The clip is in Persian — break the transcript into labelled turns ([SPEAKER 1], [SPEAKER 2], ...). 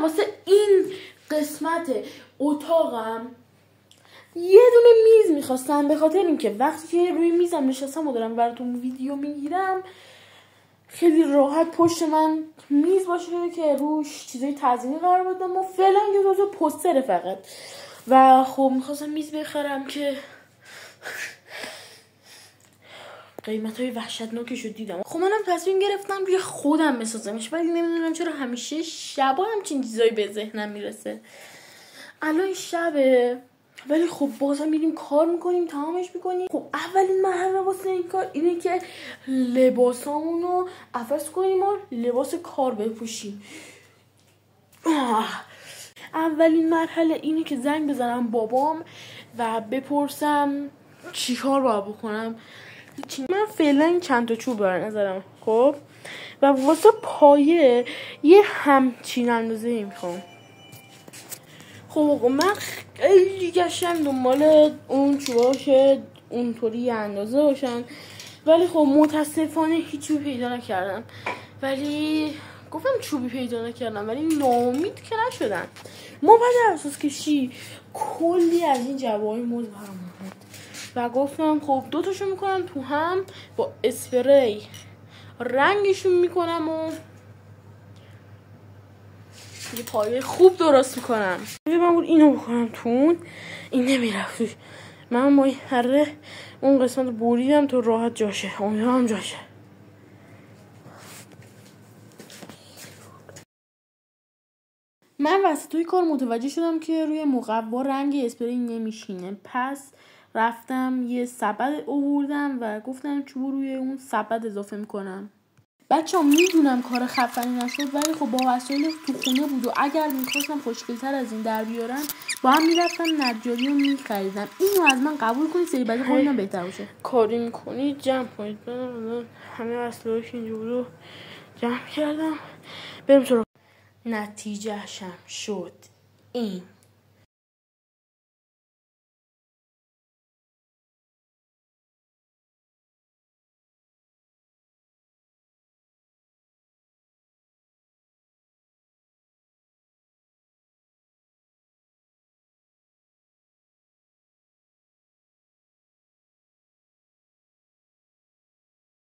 [SPEAKER 1] واسه این قسمت اتاقم یه دونه میز میخواستم، به خاطر اینکه وقتی که روی میزم نشستم و دارم براتون ویدیو میگیرم خیلی راحت پشت من میز باشه که روش چیزای تزیینی قرار بدم و فعلا یه دوتا پوستر فقط. و خب میخواستم میز بخرم که قیمتای وحشتناکش رو دیدم. خب منم تصمیم گرفتم روی خودم بسازمش، ولی نمیدونم چرا همیشه شبا همچین چیزایی به ذهنم میرسه. الان شبه ولی خب بازم میریم کار میکنیم، تمامش میکنیم. خب اولین مرحله واسه این کار اینه که لباسامونو عوض کنیم و لباس کار بپوشیم. اولین مرحله اینه که زنگ بزنم بابام و بپرسم چی کار باید بکنم. من فعلا چند تا چوب برای نظرم. خب و واسه پایه یه همچین اندازه میخوام. خب من خیلی گشتم دنبال اون چوبا که اونطوری اندازه باشن، ولی خب متاسفانه هیچ چوبی پیدا نکردم. ولی گفتم چوبی پیدا نکردم ولی ناامید که نشدم. ما بعد اساس کشی کلی از این جوابای موز برام بود و گفتم خب دوتاشو میکنم تو هم با اسپری رنگشون میکنم و یه پایه خوب درست میکنم. من بود اینو بکنم تو این نمیرفت. من با هره اون قسمت بریدم تو راحت جاشه. امیدوارم جاشه. من وسطای کار متوجه شدم که روی مقوا رنگ اسپری نمیشینه. پس رفتم یه سبد آوردم و گفتم چوب روی اون سبد اضافه میکنم. بچه‌ها میدونم کار خفنی نشد ولی خب با وسایل تو خونه بود و اگر میخواستم خوشگل‌تر از این در بیارم با هم میرفتم نجاری رو میخریدم. اینو از من قبول کنید سری بعدی خودم بهتر باشه. کاری میکنید جمع کنید. من همه اسلحه‌ای که اینجا بود جمع کردم. بریم سراغ نتیجه‌شم شد این.